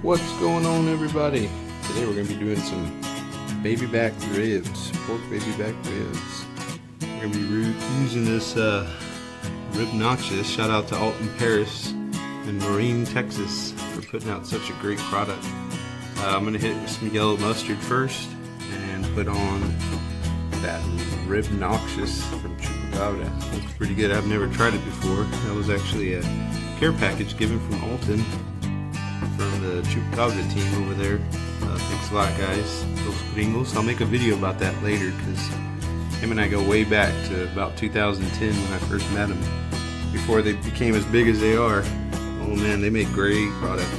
What's going on, everybody? Today we're going to be doing some baby back ribs, pork baby back ribs. We're going to be using this Rib Noxious. Shout out to Alton Paris in Marine, Texas for putting out such a great product. I'm going to hit with some yellow mustard first and put on that Rib Noxious from Chupacabra. It's pretty good. I've never tried it before. That was actually a care package given from Alton, from the Chupacabra team over there. Thanks a lot, guys. Those gringos. I'll make a video about that later because him and I go way back to about 2010 when I first met him, before they became as big as they are. Oh man, they make great product.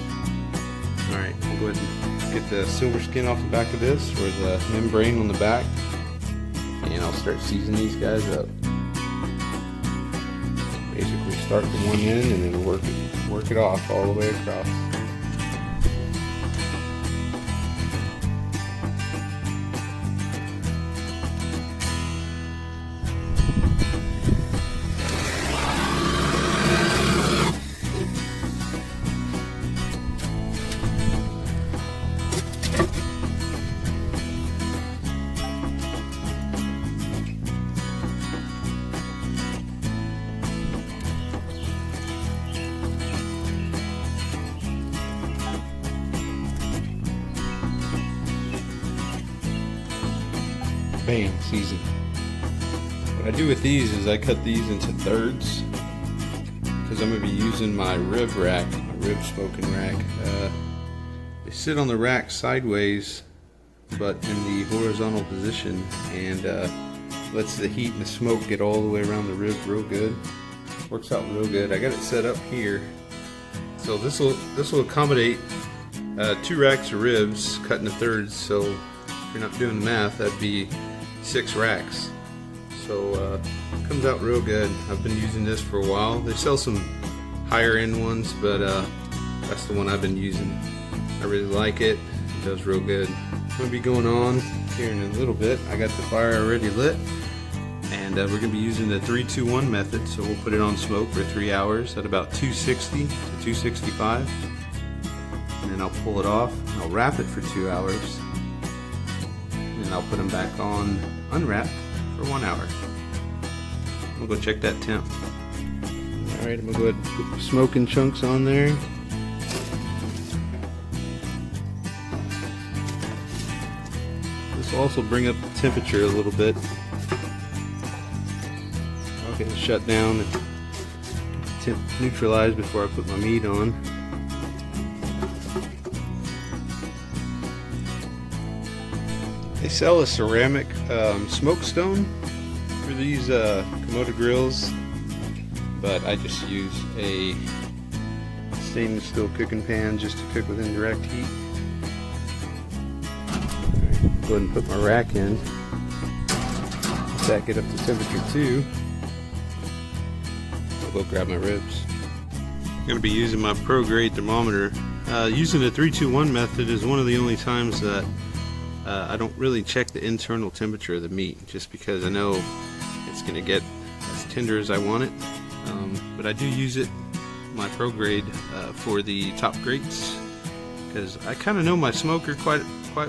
Alright, we'll go ahead and get the silver skin off the back of this, or the membrane on the back, and I'll start seasoning these guys up. Basically start from one end and then work it off all the way across. Bam, seasoned. What I do with these is I cut these into thirds because I'm going to be using my rib rack, my rib smoking rack. They sit on the rack sideways but in the horizontal position, and lets the heat and the smoke get all the way around the rib real good. Works out real good. I got it set up here, so this will accommodate 2 racks of ribs cut into thirds. So if you're not doing the math, that'd be 6 racks. So it comes out real good. I've been using this for a while. They sell some higher end ones, but that's the one I've been using. I really like it. It does real good. I'm going to be going on here in a little bit. I got the fire already lit, and we're going to be using the 3-2-1 method. So we'll put it on smoke for 3 hours at about 260 to 265, and then I'll pull it off. I'll wrap it for 2 hours, and I'll put them back on unwrapped for 1 hour. We'll go check that temp. Alright, I'm going to go ahead and put the smoking chunks on there. This will also bring up the temperature a little bit. I'll get it shut down and temp neutralized before I put my meat on. They sell a ceramic smoke stone for these Komodo grills, but I just use a stainless steel cooking pan just to cook with indirect heat. Alright, go ahead and put my rack in. Let that get up to temperature too. I'll go grab my ribs. I'm going to be using my pro grade thermometer. Using the 3-2-1 method is one of the only times that I don't really check the internal temperature of the meat, just because I know it's going to get as tender as I want it. But I do use it, my pro grade, for the top grates, because I kind of know my smoker quite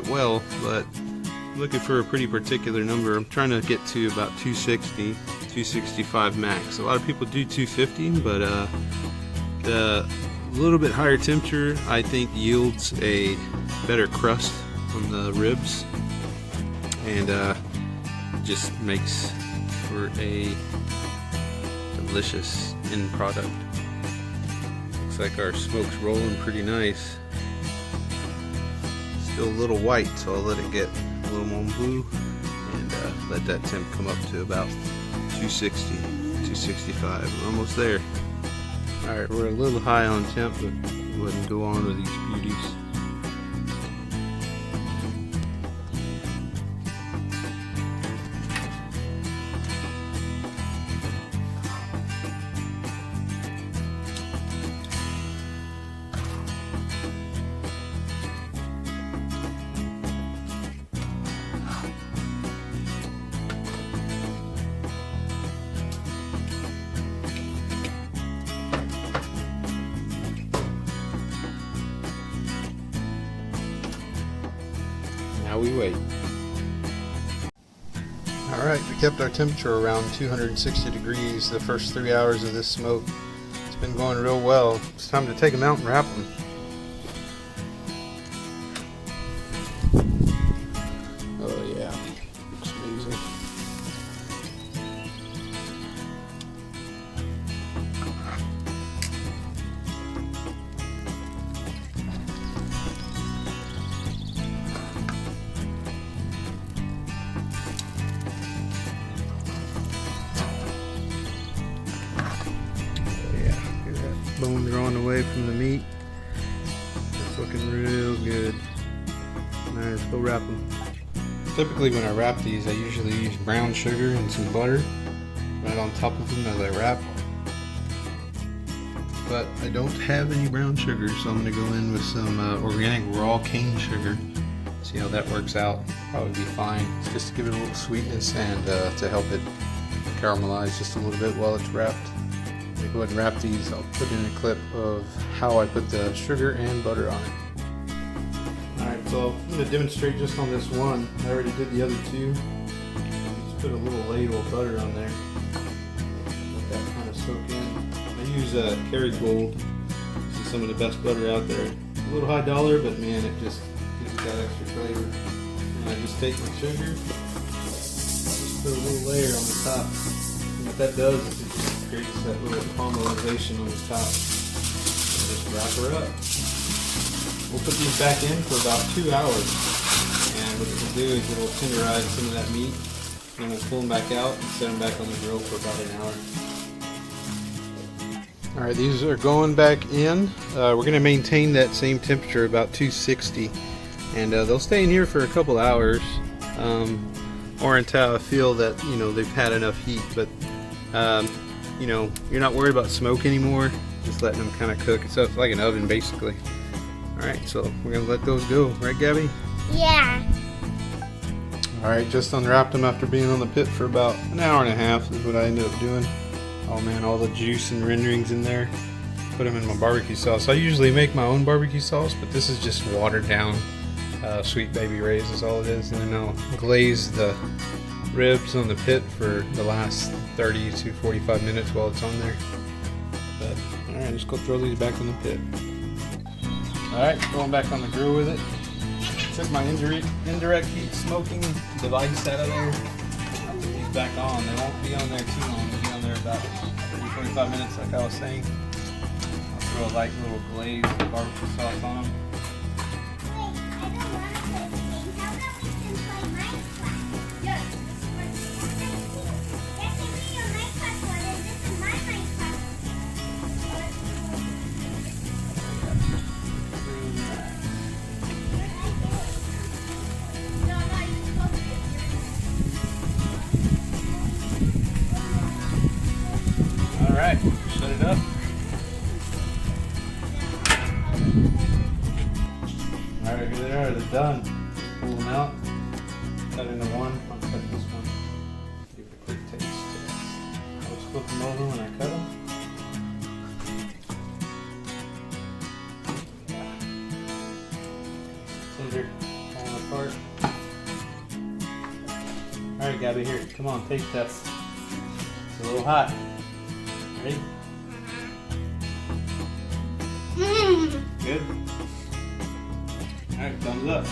well, but I'm looking for a pretty particular number. I'm trying to get to about 260, 265 max. A lot of people do 250, but the little bit higher temperature I think yields a better crust on the ribs, and just makes for a delicious end product. Looks like our smoke's rolling pretty nice. Still a little white, so I'll let it get a little more blue, and let that temp come up to about 260, 265. We're almost there. Alright, we're a little high on temp, but go ahead and go on with these beauties. Now we wait. Alright, we kept our temperature around 260 degrees the first 3 hours of this smoke. It's been going real well. It's time to take them out and wrap them. Oh yeah, looks amazing. Bone drawn away from the meat. It's looking real good. Alright, let's go wrap them. Typically when I wrap these, I usually use brown sugar and some butter right on top of them as I wrap. But I don't have any brown sugar, so I'm going to go in with some organic raw cane sugar. See how that works out. Probably be fine. It's just to give it a little sweetness and to help it caramelize just a little bit while it's wrapped. Let me go ahead and wrap these. I'll put in a clip of how I put the sugar and butter on it. Alright, so I'm going to demonstrate just on this one. I already did the other two. Just put a little ladle of butter on there. Let that kind of soak in. I use Kerrygold. This is some of the best butter out there. A little high dollar, but man, it just gives it that extra flavor. And I just take my sugar, just put a little layer on the top. And what that does is it just creates that little caramelization on the top. And just wrap her up. We'll put these back in for about 2 hours. And what it'll do is it'll tenderize some of that meat. And we'll pull them back out and set them back on the grill for about an hour. Alright, these are going back in. We're going to maintain that same temperature, about 260. And they'll stay in here for a couple hours. Or until I feel that, you know, they've had enough heat. But you know, you're not worried about smoke anymore, just letting them kind of cook. So it's like an oven basically. Alright, so we're gonna let those go, right Gabby? Yeah. Alright, just unwrapped them after being on the pit for about an hour and a half is what I ended up doing. Oh man, all the juice and renderings in there. Put them in my barbecue sauce. I usually make my own barbecue sauce, but this is just watered down Sweet Baby Ray's is all it is. And then I'll glaze the ribs on the pit for the last 30 to 45 minutes while it's on there. But alright, let's go throw these back on the pit. Alright, going back on the grill with it. Took my indirect heat smoking device out of there. I'll put these back on. They won't be on there too long. They'll be on there about 30-45 minutes like I was saying. I'll throw a light little glaze of barbecue sauce on them. Alright, shut it up. Alright, here they are, they're done. Pull them out. Cut into one. I'll cut this one. Give it a quick taste. I'll just flip them over when I cut them. Tender, falling apart. Alright, Gabby, here. Come on, taste test. It's a little hot. Ready? Good? Alright, thumbs up.